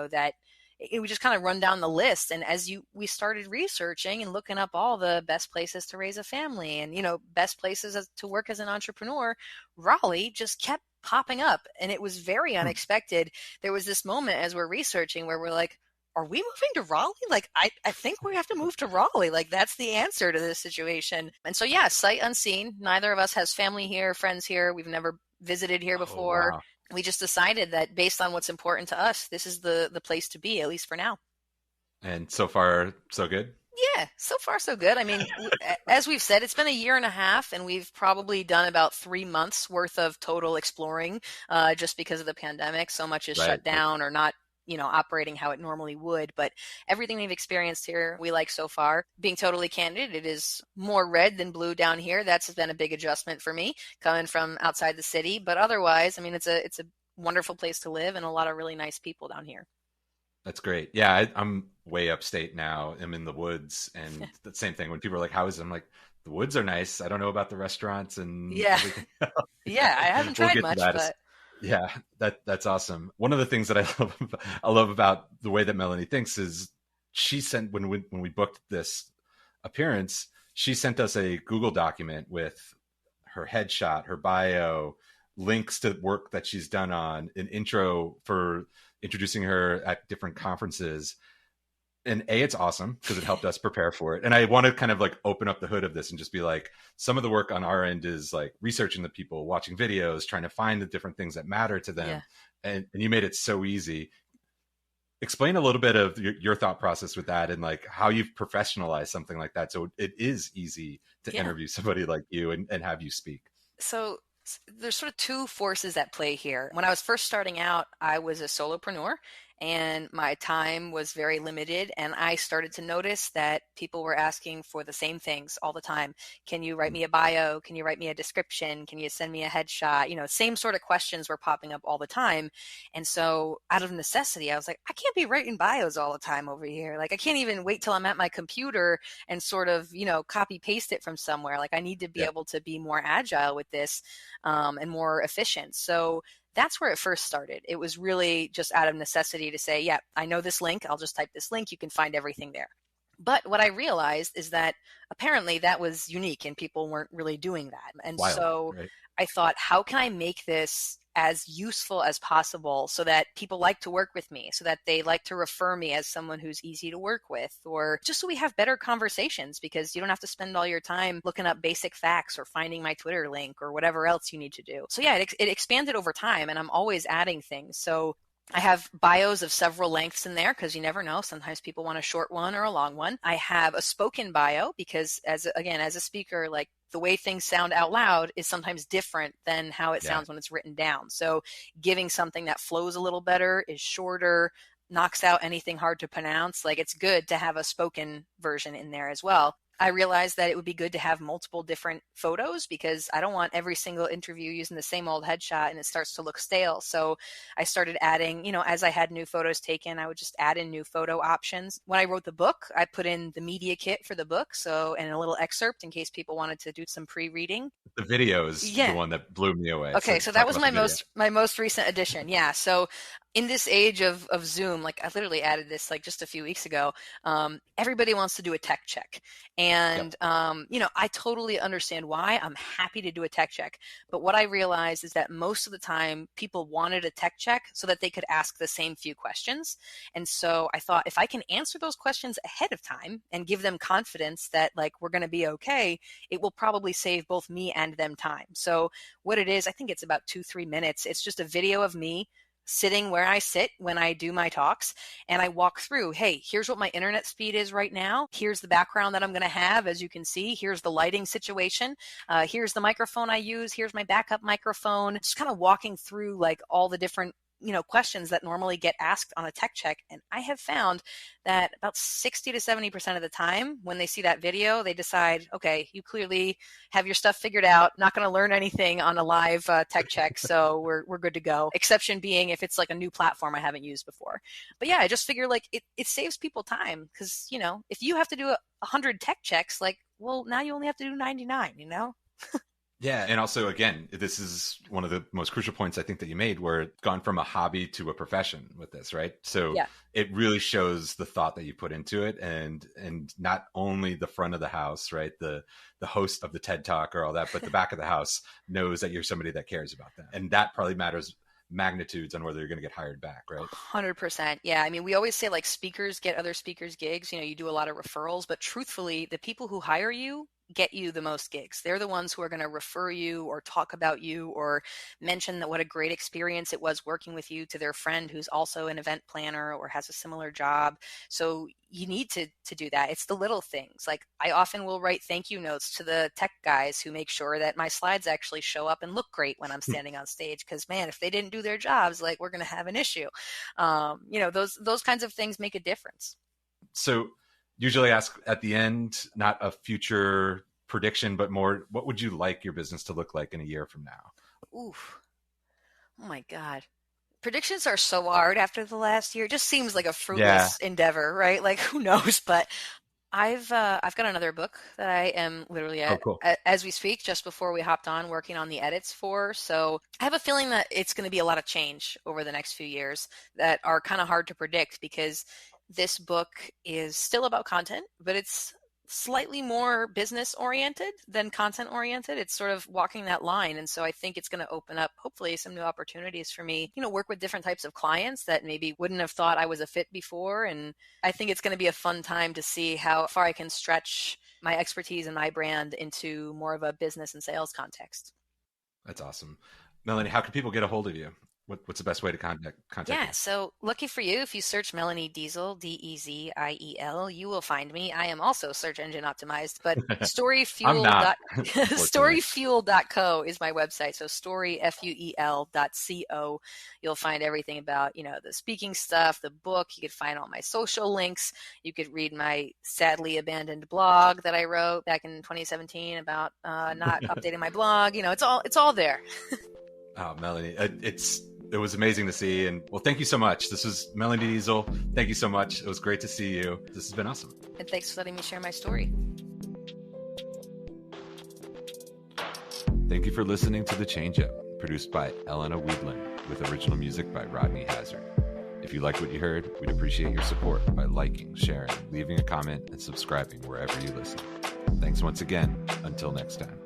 That it would just kind of run down the list. And as we started researching and looking up all the best places to raise a family and, best places to work as an entrepreneur, Raleigh just kept popping up. And it was very unexpected. There was this moment as we're researching where we're like, are we moving to Raleigh? Like, I think we have to move to Raleigh. Like, that's the answer to this situation. And so, yeah, sight unseen. Neither of us has family here, friends here. We've never visited here before. Wow. We just decided that based on what's important to us, this is the place to be, at least for now. And so far, so good? Yeah, so far so good. I mean, as we've said, it's been a year and a half, and we've probably done about 3 months worth of total exploring just because of the pandemic. So much is shut down or not operating how it normally would. But everything we've experienced here, we like so far. Being totally candid, it is more red than blue down here. That's been a big adjustment for me coming from outside the city. But otherwise, I mean, it's a wonderful place to live and a lot of really nice people down here. That's great. Yeah, I'm way upstate now. I'm in the woods. And the same thing. When people are like, how is it? I'm like, the woods are nice. I don't know about the restaurants and everything else. Yeah, I haven't tried much, but... Yeah, that's awesome. One of the things that I love about the way that Melanie thinks is she sent when we booked this appearance, she sent us a Google document with her headshot, her bio, links to work that she's done on, an intro for introducing her at different conferences. And it's awesome because it helped us prepare for it. And I want to kind of like open up the hood of this and just be like, some of the work on our end is like researching the people, watching videos, trying to find the different things that matter to them. Yeah. And you made it so easy. Explain a little bit of your thought process with that and like how you've professionalized something like that. So it is easy to Yeah. interview somebody like you and have you speak. So there's sort of two forces at play here. When I was first starting out, I was a solopreneur and my time was very limited. And I started to notice that people were asking for the same things all the time. Can you write me a bio? Can you write me a description? Can you send me a headshot? Same sort of questions were popping up all the time. And so out of necessity, I was like, I can't be writing bios all the time over here. Like, I can't even wait till I'm at my computer and sort of, copy paste it from somewhere. Like, I need to be Yeah. able to be more agile with this, and more efficient. So that's where it first started. It was really just out of necessity to say, yeah, I know this link. I'll just type this link. You can find everything there. But what I realized is that apparently that was unique and people weren't really doing that. And Wild, so right? I thought, how can I make this as useful as possible so that people like to work with me, so that they like to refer me as someone who's easy to work with, or just so we have better conversations because you don't have to spend all your time looking up basic facts or finding my Twitter link or whatever else you need to do. So yeah, it expanded over time and I'm always adding things. So I have bios of several lengths in there because you never know. Sometimes people want a short one or a long one. I have a spoken bio because as a speaker, like the way things sound out loud is sometimes different than how it Yeah. sounds when it's written down. So giving something that flows a little better, is shorter, knocks out anything hard to pronounce. Like, it's good to have a spoken version in there as well. I realized that it would be good to have multiple different photos because I don't want every single interview using the same old headshot and it starts to look stale. So I started adding, as I had new photos taken, I would just add in new photo options. When I wrote the book, I put in the media kit for the book. So, and a little excerpt in case people wanted to do some pre-reading. The video is the Yeah. one that blew me away. So Okay, so that talk was about the video. my most recent addition. Yeah. So in this age of Zoom, like I literally added this like just a few weeks ago. Everybody wants to do a tech check, Yep. and I totally understand why. I'm happy to do a tech check, but what I realized is that most of the time people wanted a tech check so that they could ask the same few questions, and so I thought if I can answer those questions ahead of time and give them confidence that like we're going to be okay, it will probably save both me and them time. So what it is, I think it's about 2-3 minutes. It's just a video of me sitting where I sit when I do my talks and I walk through, hey, here's what my internet speed is right now. Here's the background that I'm going to have. As you can see, here's the lighting situation. Here's the microphone I use. Here's my backup microphone. Just kind of walking through like all the different questions that normally get asked on a tech check. And I have found that about 60 to 70% of the time when they see that video, they decide, okay, you clearly have your stuff figured out, not going to learn anything on a live tech check. So we're good to go. Exception being if it's like a new platform I haven't used before. But yeah, I just figure like it saves people time because, if you have to do 100 tech checks, like, well, now you only have to do 99. Yeah. And also, again, this is one of the most crucial points I think that you made where it's gone from a hobby to a profession with this, right? So Yeah. it really shows the thought that you put into it and not only the front of the house, right? The host of the TED Talk or all that, but the back of the house knows that you're somebody that cares about them. And that probably matters magnitudes on whether you're going to get hired back, right? 100%. Yeah. I mean, we always say like speakers get other speakers gigs. You do a lot of referrals, but truthfully, the people who hire you get you the most gigs. They're the ones who are going to refer you or talk about you or mention that what a great experience it was working with you to their friend who's also an event planner or has a similar job. So you need to do that. It's the little things. Like I often will write thank you notes to the tech guys who make sure that my slides actually show up and look great when I'm standing on stage. Because man, if they didn't do their jobs, like we're going to have an issue. Those kinds of things make a difference. So usually ask at the end, not a future prediction, but more, what would you like your business to look like in a year from now? Oof. Oh my God. Predictions are so hard after the last year. It just seems like a Yeah. fruitless endeavor, right? Like who knows? But I've got another book that I am literally Oh, cool. as we speak, just before we hopped on, working on the edits for. So I have a feeling that it's going to be a lot of change over the next few years that are kind of hard to predict because this book is still about content, but it's slightly more business oriented than content oriented. It's sort of walking that line. And so I think it's going to open up hopefully some new opportunities for me, work with different types of clients that maybe wouldn't have thought I was a fit before. And I think it's going to be a fun time to see how far I can stretch my expertise and my brand into more of a business and sales context. That's awesome. Melanie, how can people get a hold of you? What's the best way to contact Yeah, you? so lucky for you, if you search Melanie Deziel, Deziel, you will find me. I am also search engine optimized, but I'm not, unfortunately. storyfuel.co is my website. So storyfuel.co. You'll find everything about, the speaking stuff, the book. You could find all my social links. You could read my sadly abandoned blog that I wrote back in 2017 about not updating my blog. It's all there. Oh, Melanie, it was amazing to see. And well, thank you so much. This was Melanie Deziel. Thank you so much. It was great to see you. This has been awesome. And thanks for letting me share my story. Thank you for listening to The Changeup, produced by Elena Weedland, with original music by Rodney Hazard. If you liked what you heard, we'd appreciate your support by liking, sharing, leaving a comment, and subscribing wherever you listen. Thanks once again. Until next time.